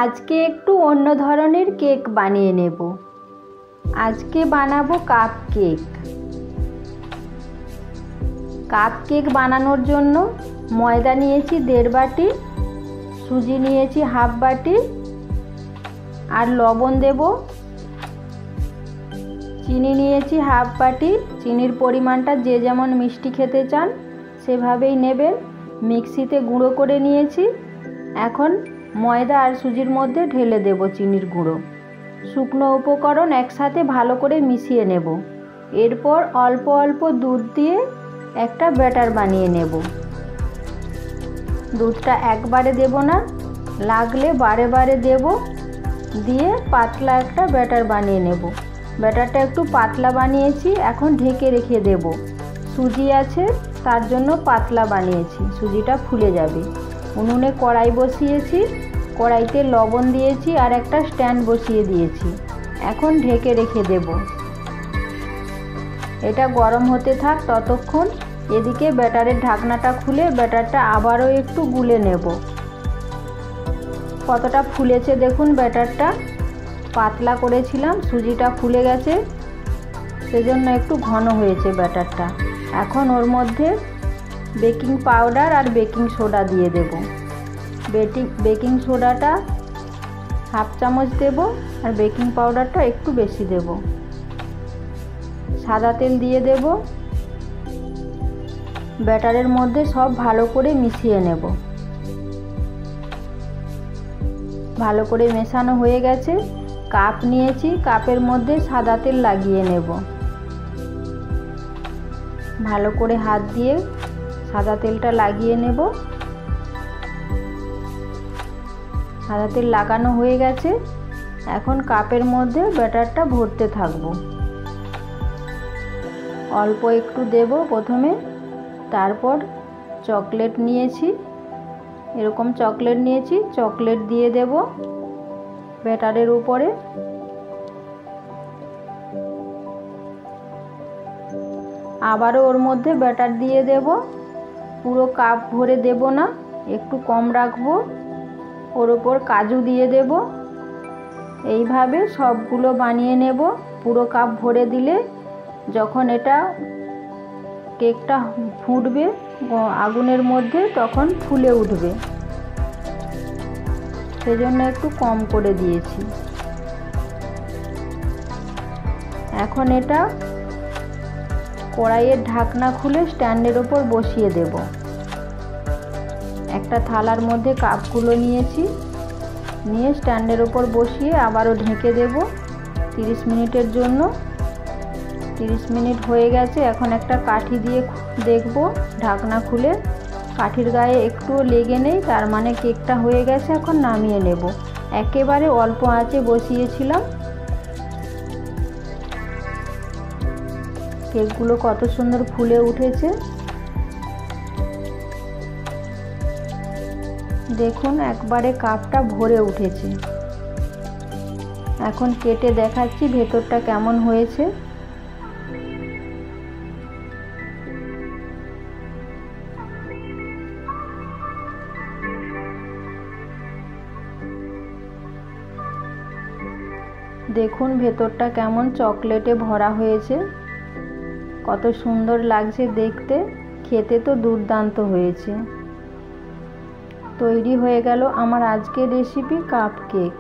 আজকে একটু অন্য ধরনের কেক বানিয়ে নেব। আজকে বানাবো কাপ কেক। কাপ কেক বানানোর জন্য ময়দা নিয়েছি 1.5 বাটি, সুজি নিয়েছি 1/2 বাটি, আর লবণ দেব। চিনি নিয়েছি 1/2 বাটি। চিনির পরিমাণটা যে যেমন মিষ্টি খেতে চান সেভাবেই নেবেন। মিক্সিতে গুঁড়ো করে নিয়েছি। এখন ময়দা আর সুজির মধ্যে ঢেলে দেব চিনির গুঁড়ো। শুকনো উপকরণ একসাথে ভালো করে মিশিয়ে নেব। এরপর অল্প অল্প দুধ দিয়ে একটা ব্যাটার বানিয়ে নেব। দুধটা একবারে দেব না, লাগলে বারে বারে দেব। দিয়ে পাতলা একটা ব্যাটার বানিয়ে নেব। ব্যাটারটা একটু পাতলা বানিয়েছি, এখন ঢেকে রেখে দেব। সুজি আছে তার জন্য পাতলা বানিয়েছি, সুজিটা ফুলে যাবে। উনুনে কড়াই বসিয়েছি, কড়াইতে লবণ দিয়েছি আর একটা স্ট্যান্ড বসিয়ে দিয়েছি। এখন ঢেকে রেখে দেব। এটা গরম হতে থাক ততক্ষণ। এদিকে ব্যাটারের ঢাকনাটা খুলে ব্যাটারটা আবারও একটু গুলে নেব। কতটা ফুলেছে দেখুন। ব্যাটারটা পাতলা করেছিলাম, সুজিটা ফুলে গেছে, সেজন্য একটু ঘন হয়েছে ব্যাটারটা। এখন ওর মধ্যে বেকিং পাউডার আর বেকিং সোডা দিয়ে দেব। বেকিং সোডাটা 1/2 চামচ দেব আর বেকিং পাউডারটা একটু বেশি দেব। সাদা তেল দিয়ে দেব। ব্যাটারের মধ্যে সব ভালো করে মিশিয়ে নেব। ভালো করে মেশানো হয়ে গেছে। কাপ নিয়েছি, কাপের মধ্যে সাদা তেল লাগিয়ে নেব। ভালো করে হাত দিয়ে সাদা তেলটা লাগিয়ে নেব। সাদা তেল লাগানো হয়ে গেছে। এখন কাপের মধ্যে ব্যাটারটা ভরতে থাকবো। অল্প একটু দেব প্রথমে, তারপর চকলেট নিয়েছি, এরকম চকলেট নিয়েছি, চকলেট দিয়ে দেব ব্যাটারের উপরে। আবারও ওর মধ্যে ব্যাটার দিয়ে দেব। পুরো কাপ ভরে দেব না, একটু কম রাখবো। ওর উপর কাজু দিয়ে দেব। এইভাবে সবগুলো বানিয়ে নেব। পুরো কাপ ভরে দিলে যখন এটা কেকটা ফুটবে আগুনের মধ্যে তখন ফুলে উঠবে, সেজন্য একটু কম করে দিয়েছি। এখন এটা কড়াইয়ের ঢাকনা খুলে স্ট্যান্ডের ওপর বসিয়ে দেব। একটা থালার মধ্যে কাপগুলো নিয়েছি, নিয়ে স্ট্যান্ডের ওপর বসিয়ে আবারও ঢেকে দেব 30 মিনিটের জন্য। 30 মিনিট হয়ে গেছে। এখন একটা কাঠি দিয়ে দেখব, ঢাকনা খুলে কাঠির গায়ে একটুও লেগে নেই, তার মানে কেকটা হয়ে গেছে। এখন নামিয়ে নেব। একেবারে অল্প আঁচে বসিয়েছিলাম। কেকগুলো কত সুন্দর ফুলে উঠেছে দেখুন, একবারে কাপটা ভরে উঠেছে। এখন কেটে দেখাচ্ছি ভেতরটা কেমন হয়েছে। দেখুন ভেতরটা কেমন চকলেটে ভরা হয়েছে, কত সুন্দর লাগছে দেখতে। খেতে তো দুর্দান্ত হয়েছে। তৈরি হয়ে গেল আমার আজকের রেসিপি কাপ কেক।